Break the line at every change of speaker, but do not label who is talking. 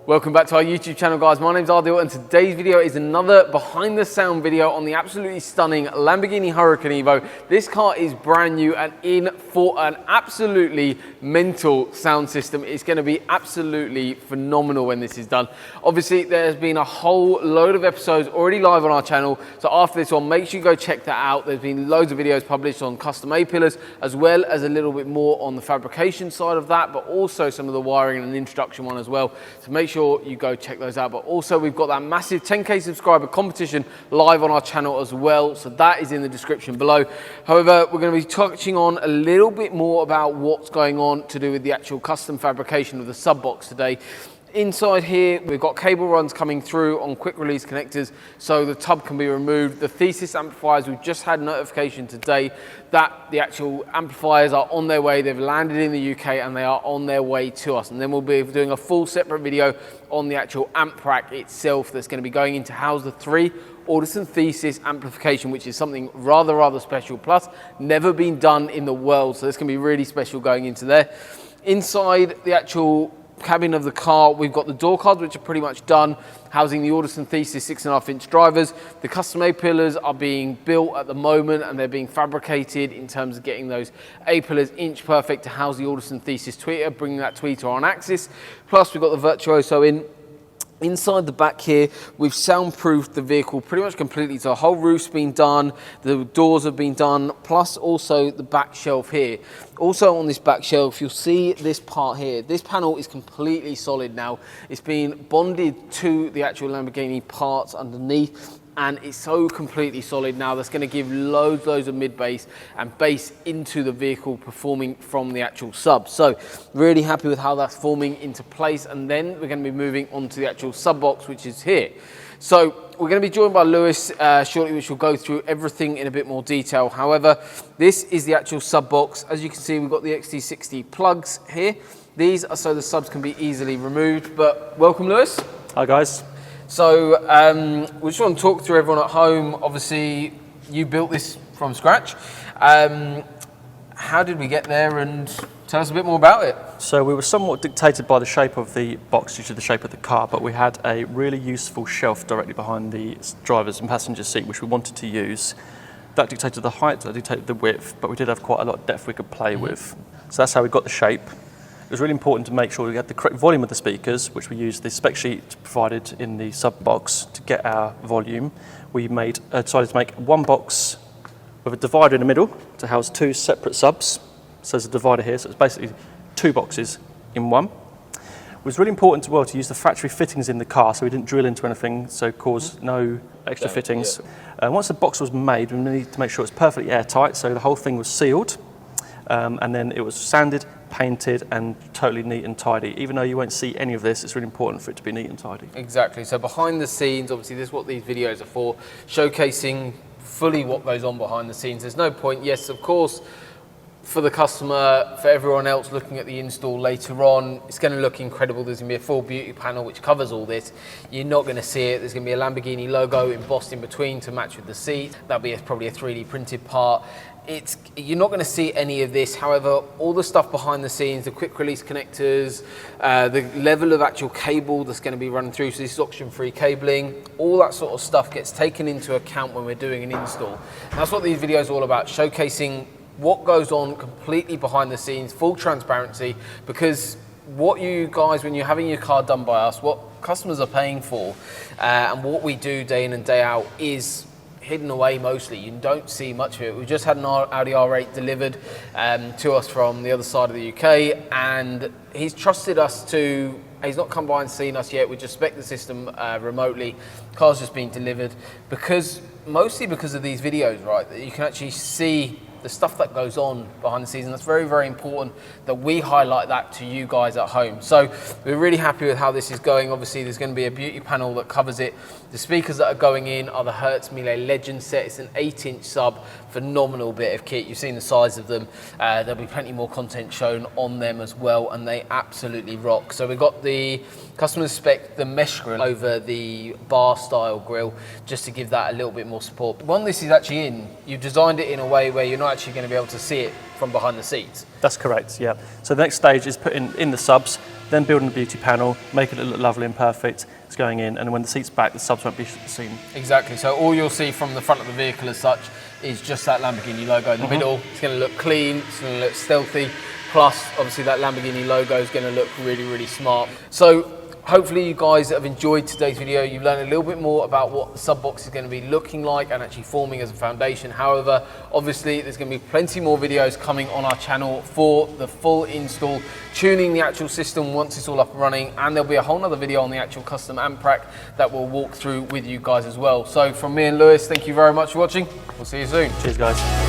Welcome back to our YouTube channel, guys. My name's Adil, and today's video is another behind the sound video on the absolutely stunning Lamborghini Huracan Evo. This car is brand new and in for an absolutely mental sound system. It's going to be absolutely phenomenal when this is done. Obviously, there's been a whole load of episodes already live on our channel, so after this one, make sure you go check that out. There's been loads of videos published on custom A-pillars, as well as a little bit more on the fabrication side of that, but also some of the wiring and an introduction one as well. So make sure you go check those out. But also we've got that massive 10k subscriber competition live on our channel as well, so that is in the description below. However, we're going to be touching on a little bit more about what's going on to do with the actual custom fabrication of the sub box today. Inside here, we've got cable runs coming through on quick release connectors so the tub can be removed. The thesis amplifiers, we've just had notification today that the actual amplifiers are on their way. They've landed in the UK and they are on their way to us. And then we'll be doing a full separate video on the actual amp rack itself that's going to be going in to house the 3 Audison Thesis amplification, which is something rather special, plus never been done in the world. So this can be really special going into there. Inside the actual cabin of the car, we've got the door cards, which are pretty much done, housing the Audison Thesis 6.5-inch drivers. The custom A-pillars are being built at the moment and they're being fabricated in terms of getting those A-pillars inch perfect to house the Audison Thesis tweeter, bringing that tweeter on axis. Plus we've got the Virtuoso in. Inside the back here, we've soundproofed the vehicle pretty much completely. So the whole roof's been done, the doors have been done, plus also the back shelf here. Also on this back shelf, you'll see this part here. This panel is completely solid now. It's been bonded to the actual Lamborghini parts underneath, and it's so completely solid now. That's going to give loads of mid bass and bass into the vehicle performing from the actual sub. So really happy with how that's forming into place. And then we're going to be moving on to the actual sub box, which is here. So we're going to be joined by Lewis shortly, which will go through everything in a bit more detail. However, this is the actual sub box. As you can see, we've got the XT60 plugs here. These are so the subs can be easily removed. But welcome, Lewis.
Hi guys.
So we just want to talk through everyone at home. Obviously, you built this from scratch. How did we get there, and tell us a bit more about it?
So we were somewhat dictated by the shape of the box due to the shape of the car, but we had a really useful shelf directly behind the driver's and passenger seat, which we wanted to use. That dictated the height, that dictated the width, but we did have quite a lot of depth we could play with. So that's how we got the shape. It was really important to make sure we had the correct volume of the speakers, which we used the spec sheet provided in the sub box to get our volume. We decided to make one box with a divider in the middle to house 2 separate subs. So there's a divider here, so it's basically 2 boxes in one. It was really important as well to use the factory fittings in the car, so we didn't drill into anything, so cause no extra fittings. Once the box was made, we needed to make sure it's perfectly airtight, so the whole thing was sealed, and then it was sanded, painted, and totally neat and tidy. Even though you won't see any of this, it's really important for it to be neat and tidy.
Exactly. So behind the scenes, obviously this is what these videos are for, showcasing fully what goes on behind the scenes. There's no point, yes, of course, for the customer, for everyone else looking at the install later on, it's going to look incredible. There's going to be a full beauty panel which covers all this. You're not going to see it. There's going to be a Lamborghini logo embossed in between to match with the seat. That'll be probably a 3D printed part. You're not going to see any of this. However, all the stuff behind the scenes, the quick release connectors, the level of actual cable that's going to be running through, so this is oxygen-free cabling, all that sort of stuff gets taken into account when we're doing an install. And that's what these videos are all about, showcasing what goes on completely behind the scenes, full transparency, because what you guys, when you're having your car done by us, what customers are paying for, and what we do day in and day out is hidden away mostly. You don't see much of it. We just had an Audi R8 delivered to us from the other side of the UK, and he's trusted us to, he's not come by and seen us yet, we just spec the system remotely. Car's just been delivered, mostly because of these videos, right, that you can actually see the stuff that goes on behind the scenes, and that's very important that we highlight that to you guys at home. So we're really happy with how this is going. Obviously there's going to be a beauty panel that covers it. The speakers that are going in are the Hertz Mille Legend set. It's an 8-inch sub, phenomenal bit of kit. You've seen the size of them. There'll be plenty more content shown on them as well, and they absolutely rock. So we've got the customer spec, the mesh grill over the bar style grill, just to give that a little bit more support. When this is actually in, you've designed it in a way where you're not actually going to be able to see it from behind the seats.
That's correct, yeah. So the next stage is putting in the subs, then building the beauty panel, making it look lovely and perfect. It's going in, and when the seat's back, the subs won't be seen.
Exactly, so all you'll see from the front of the vehicle as such is just that Lamborghini logo in the middle. It's going to look clean, it's going to look stealthy, plus obviously that Lamborghini logo is going to look really, really smart. So hopefully you guys have enjoyed today's video. You've learned a little bit more about what the sub box is going to be looking like and actually forming as a foundation. However, obviously there's going to be plenty more videos coming on our channel for the full install, tuning the actual system once it's all up and running, and there'll be a whole nother video on the actual custom amp rack that we'll walk through with you guys as well. So from me and Lewis, thank you very much for watching. We'll see you soon.
Cheers, guys.